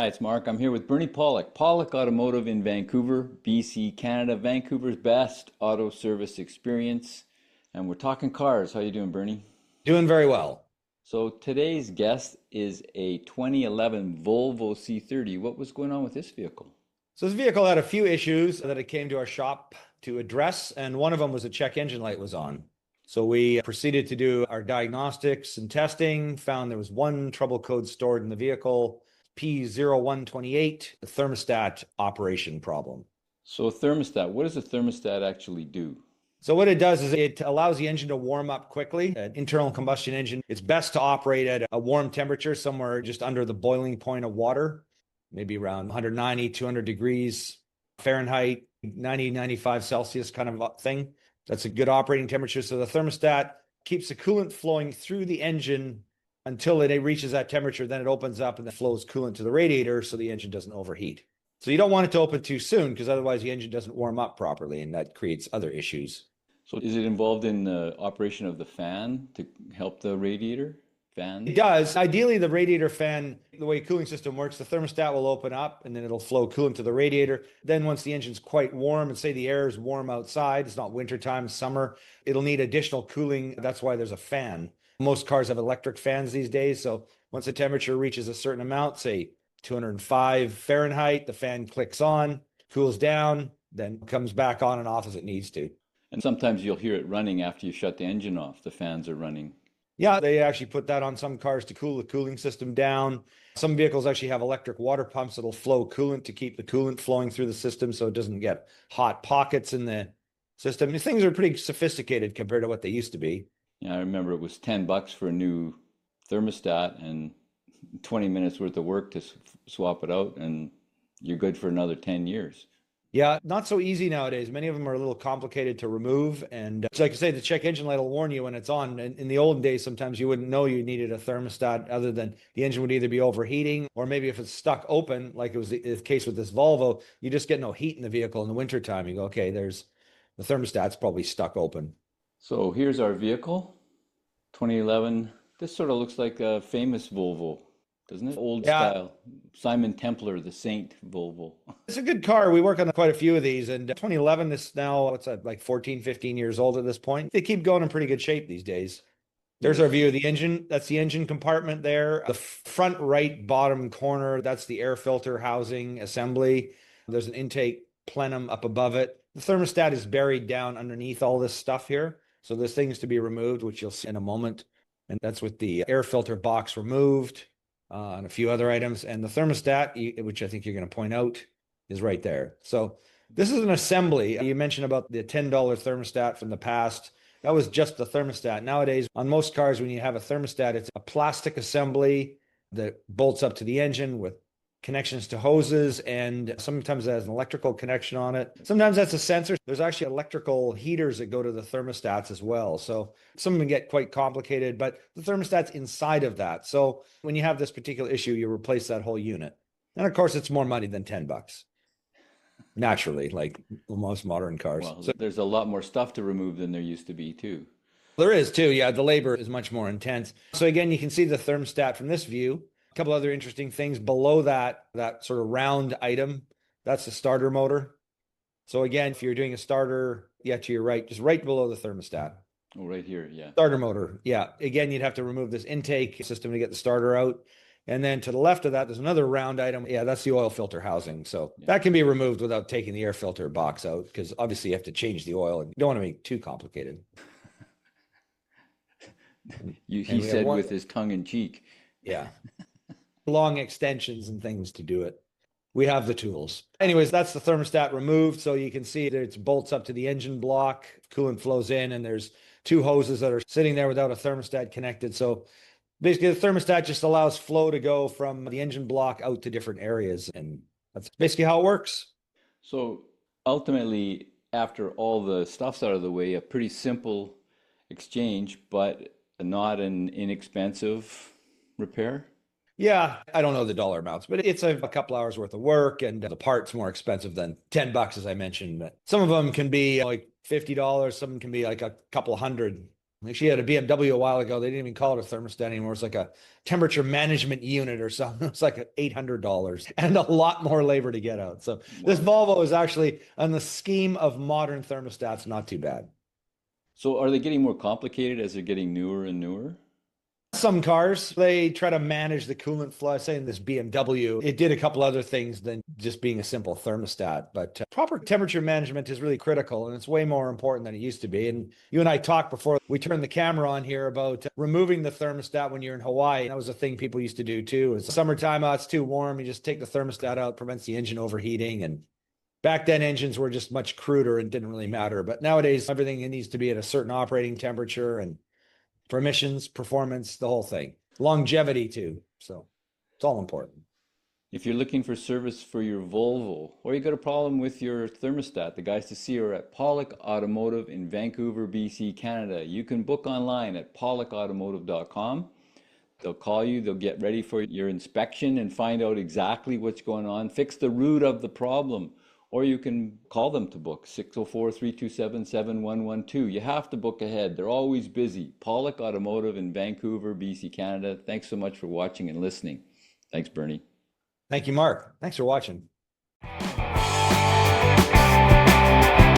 Hi, it's Mark. I'm here with Bernie Pawlik, Pawlik Automotive in Vancouver, BC, Canada, Vancouver's best auto service experience. And we're talking cars. How you doing, Bernie? Doing very well. So today's guest is a 2011 Volvo C30. What was going on with this vehicle? So this vehicle had a few issues that it came to our shop to address, and one of them was a check engine light was on. So we proceeded to do our diagnostics and testing, found there was one trouble code stored in the vehicle, P0128, the thermostat operation problem. So thermostat, what does a thermostat actually do? So what it does is it allows the engine to warm up quickly. An internal combustion engine, it's best to operate at a warm temperature, somewhere just under the boiling point of water, maybe around 190, 200 degrees Fahrenheit, 90, 95 Celsius kind of thing. That's a good operating temperature. So the thermostat keeps the coolant flowing through the engine until it reaches that temperature. Then it opens up and then flows coolant to the radiator so the engine doesn't overheat. So you don't want it to open too soon because otherwise the engine doesn't warm up properly and that creates other issues. So is it involved in the operation of the fan to help the radiator fan? It does. Ideally, the radiator fan, the way cooling system works, the thermostat will open up and then it'll flow coolant to the radiator. Then once the engine's quite warm and say the air is warm outside, it's not wintertime, summer, it'll need additional cooling. That's why there's a fan. Most cars have electric fans these days. So once the temperature reaches a certain amount, say 205 Fahrenheit, the fan clicks on, cools down, then comes back on and off as it needs to. And sometimes you'll hear it running after you shut the engine off. The fans are running. Yeah, they actually put that on some cars to cool the cooling system down. Some vehicles actually have electric water pumps that'll flow coolant to keep the coolant flowing through the system so it doesn't get hot pockets in the system. These things are pretty sophisticated compared to what they used to be. Yeah, I remember it was $10 for a new thermostat and 20 minutes worth of work to swap it out, and you're good for another 10 years. Yeah, not so easy nowadays. Many of them are a little complicated to remove. And like I say, the check engine light will warn you when it's on. And in the olden days, sometimes you wouldn't know you needed a thermostat other than the engine would either be overheating or maybe if it's stuck open, like it was the case with this Volvo, you just get no heat in the vehicle in the wintertime. You go, okay, there's the thermostat's probably stuck open. So here's our vehicle, 2011. This sort of looks like a famous Volvo, doesn't it? Old Yeah, style. Simon Templar, the Saint Volvo. it's a good car. We work on quite a few of these. And 2011 is now, what's that, like 14, 15 years old at this point. They keep going in pretty good shape these days. There's our view of the engine. That's the engine compartment there. The front right bottom corner, that's the air filter housing assembly. There's an intake plenum up above it. The thermostat is buried down underneath all this stuff here. So there's things to be removed, which you'll see in a moment. And that's with the air filter box removed and a few other items. And the thermostat, which I think you're going to point out, is right there. So this is an assembly. You mentioned about the $10 thermostat from the past. That was just the thermostat. Nowadays, on most cars, when you have a thermostat, it's a plastic assembly that bolts up to the engine with connections to hoses, and sometimes it has an electrical connection on it. Sometimes that's a sensor. There's actually electrical heaters that go to the thermostats as well. So some of them get quite complicated, but the thermostat's inside of that. So when you have this particular issue, you replace that whole unit. And of course, it's more money than $10. Naturally, like most modern cars. Well, So there's a lot more stuff to remove than there used to be, too. there is too. Yeah, the labor is much more intense. So again, you can see the thermostat from this view. A couple other interesting things below that sort of round item, that's the starter motor. So again, if you're doing a starter, yeah, to your right, just right below the thermostat. Oh, right here, yeah. Starter motor. Yeah. Again, you'd have to remove this intake system to get the starter out. And then to the left of that, there's another round item. Yeah, that's the oil filter housing. So Yeah. that can be removed without taking the air filter box out because obviously you have to change the oil and you don't want to make it too complicated. He said with his tongue in cheek. Yeah. Long extensions and things to do it. We have the tools. Anyways, that's the thermostat removed. So you can see that it's bolts up to the engine block. Coolant flows in and there's two hoses that are sitting there without a thermostat connected. So basically the thermostat just allows flow to go from the engine block out to different areas. And that's basically how it works. So ultimately, after all the stuff's out of the way, a pretty simple exchange, but not an inexpensive repair. Yeah, I don't know the dollar amounts, but it's a couple hours worth of work and the part's more expensive than $10, as I mentioned. But some of them can be like $50, some can be like a couple hundred. She had a BMW a while ago. They didn't even call it a thermostat anymore. It's like a temperature management unit or something. It's like $800 and a lot more labor to get out. So this Wow. Volvo is actually, on the scheme of modern thermostats, not too bad. So are they getting more complicated as they're getting newer and newer? Some cars, they try to manage the coolant flow. Say in this BMW, it did a couple other things than just being a simple thermostat. But proper temperature management is really critical, and it's way more important than it used to be. And you and I talked before we turned the camera on here about removing the thermostat when you're in Hawaii. That was a thing people used to do too. It's summertime, it's too warm. You just take the thermostat out, prevents the engine overheating. And back then, engines were just much cruder and didn't really matter. But nowadays, everything needs to be at a certain operating temperature and for emissions, performance, the whole thing. Longevity too. So it's all important. If you're looking for service for your Volvo, or you got a problem with your thermostat, the guys to see are at Pawlik Automotive in Vancouver, BC, Canada. You can book online at pawlikautomotive.com. They'll call you, they'll get ready for your inspection and find out exactly what's going on, fix the root of the problem. Or you can call them to book 604-327-7112. You have to book ahead. They're always busy. Pawlik Automotive in Vancouver, BC, Canada. Thanks so much for watching and listening. Thanks, Bernie. Thank you, Mark. Thanks for watching.